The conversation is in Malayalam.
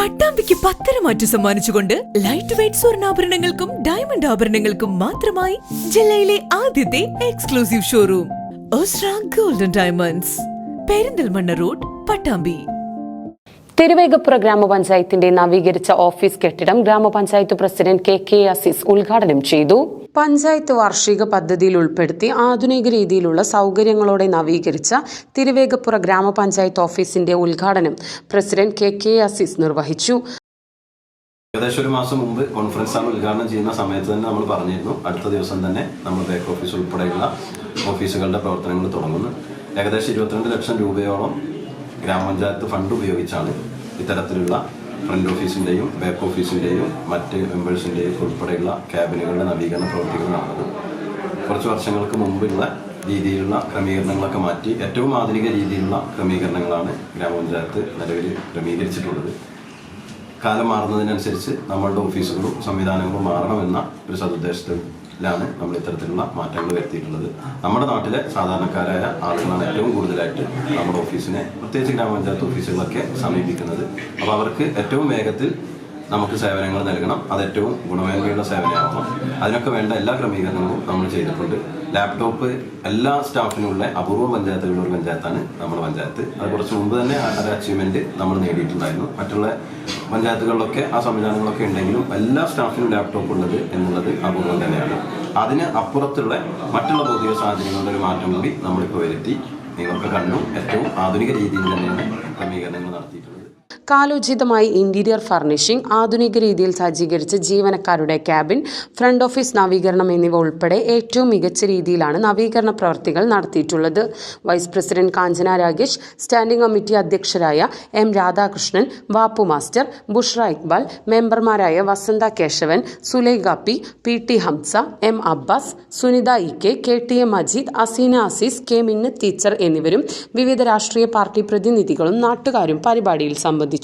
പട്ടാമ്പിക്ക് പത്തരമാറ്റു സമ്മാനിച്ചുകൊണ്ട് ലൈറ്റ് വെയ്റ്റ് സ്വർണ്ണാഭരണങ്ങൾക്കും ഡയമണ്ട് ആഭരണങ്ങൾക്കും മാത്രമായി ജില്ലയിലെ ആദ്യത്തെ exclusive showroom Osra golden diamonds, Perinthalmanna road, Pattambi. Thiruvegappura ഗ്രാമപഞ്ചായത്തിന്റെ നവീകരിച്ച ഓഫീസ് കെട്ടിടം ഗ്രാമപഞ്ചായത്ത് പ്രസിഡന്റ് കെ അസീസ് ഉദ്ഘാടനം ചെയ്തു. പഞ്ചായത്ത് വാർഷിക പദ്ധതിയിൽ ഉൾപ്പെടുത്തി ആധുനിക രീതിയിലുള്ള സൗകര്യങ്ങളോടെ നവീകരിച്ച തിരുവേഗപ്പുറ ഗ്രാമപഞ്ചായത്ത് ഓഫീസിന്റെ ഉദ്ഘാടനം പ്രസിഡന്റ് കെ അസീസ് നിർവഹിച്ചു. ഏകദേശം ഒരു മാസം മുമ്പ് കോൺഫറൻസ് ഹാൾ ഉദ്ഘാടനം ചെയ്യുന്ന സമയത്ത് തന്നെ നമ്മൾ പറഞ്ഞിരുന്നു, അടുത്ത ദിവസം തന്നെ നമ്മൾ ബാക്ക് ഓഫീസ് ഉൾപ്പെടെയുള്ള ഓഫീസുകളുടെ പ്രവർത്തനങ്ങൾ തുടങ്ങുന്നു. ഏകദേശം 22 ലക്ഷം രൂപയോളം ഗ്രാമപഞ്ചായത്ത് ഫണ്ട് ഉപയോഗിച്ചാണ് ഇത്തരത്തിലുള്ള ഫ്രണ്ട് ഓഫീസിൻ്റെയും ബാക്ക് ഓഫീസിൻ്റെയും മറ്റ് മെമ്പേഴ്സിൻ്റെയും ഉൾപ്പെടെയുള്ള ക്യാബിനുകളുടെ നവീകരണ പ്രവർത്തികൾ നടന്നത്. കുറച്ച് വർഷങ്ങൾക്ക് മുമ്പുള്ള രീതിയിലുള്ള ക്രമീകരണങ്ങളൊക്കെ മാറ്റി ഏറ്റവും ആധുനിക രീതിയിലുള്ള ക്രമീകരണങ്ങളാണ് ഗ്രാമപഞ്ചായത്ത് നിലവിൽ ക്രമീകരിച്ചിട്ടുള്ളത്. കാലം മാറുന്നതിനനുസരിച്ച് നമ്മളുടെ ഓഫീസുകളും സംവിധാനങ്ങളും മാറണമെന്ന ഒരു സതുദ്ദേശത്തിലാണ് നമ്മൾ ഇത്തരത്തിലുള്ള മാറ്റങ്ങൾ വരുത്തിയിട്ടുള്ളത്. നമ്മുടെ നാട്ടിലെ സാധാരണക്കാരായ ആളുകളാണ് ഏറ്റവും കൂടുതലായിട്ട് നമ്മുടെ ഓഫീസിനെ, പ്രത്യേകിച്ച് ഗ്രാമപഞ്ചായത്ത് ഓഫീസുകളൊക്കെ സമീപിക്കുന്നത്. അപ്പോൾ അവർക്ക് ഏറ്റവും വേഗത്തിൽ നമുക്ക് സേവനങ്ങൾ നൽകണം, അത് ഏറ്റവും ഗുണമേന്മയുള്ള സേവനമാകണം. അതിനൊക്കെ വേണ്ട എല്ലാ ക്രമീകരണങ്ങളും നമ്മൾ ചെയ്തിട്ടുണ്ട്. ലാപ്ടോപ്പ് എല്ലാ സ്റ്റാഫിനുള്ള അപൂർവ പഞ്ചായത്തുകളുള്ള ഒരു പഞ്ചായത്താണ് നമ്മുടെ പഞ്ചായത്ത്. അത് കുറച്ച് മുമ്പ് തന്നെ ആ അച്ചീവ്മെന്റ് നമ്മൾ നേടിയിട്ടുണ്ടായിരുന്നു. മറ്റുള്ള പഞ്ചായത്തുകളിലൊക്കെ ആ സംവിധാനങ്ങളൊക്കെ ഉണ്ടെങ്കിലും എല്ലാ സ്റ്റാഫിനും ലാപ്ടോപ്പ് ഉള്ളത് എന്നുള്ളത് അപൂർവം തന്നെയാണ്. അതിന് അപ്പുറത്തുള്ള മറ്റുള്ള ഭൗതിക സാഹചര്യങ്ങളുടെ ഒരു മാറ്റം കൂടി നമ്മളിപ്പോൾ വരുത്തി. നിങ്ങൾക്ക് കണ്ടു, ഏറ്റവും ആധുനിക രീതിയിൽ തന്നെയാണ് ക്രമീകരണങ്ങൾ നടത്തിയിട്ടുള്ളത്. കാലോചിതമായി ഇന്റീരിയർ ഫർണിഷിംഗ്, ആധുനിക രീതിയിൽ സജ്ജീകരിച്ച ജീവനക്കാരുടെ ക്യാബിൻ, ഫ്രണ്ട് ഓഫീസ് നവീകരണം എന്നിവ ഉൾപ്പെടെ ഏറ്റവും മികച്ച രീതിയിലാണ് നവീകരണ പ്രവർത്തികൾ നടത്തിയിട്ടുള്ളത്. Vice president Kanchana Ragesh, standing committee അധ്യക്ഷരായ എം രാധാകൃഷ്ണൻ, വാപ്പു മാസ്റ്റർ, ബുഷ്ര ഇക്ബാൽ, മെമ്പർമാരായ Vasantha Keshavan, Sulaikha P T Hamsa, M Abbas, Sunitha K T M Majeed, Aseena Azeez, K Minnath teacher എന്നിവരും വിവിധ രാഷ്ട്രീയ പാർട്ടി പ്രതിനിധികളും നാട്ടുകാരും പരിപാടിയിൽ സംബന്ധിച്ചു.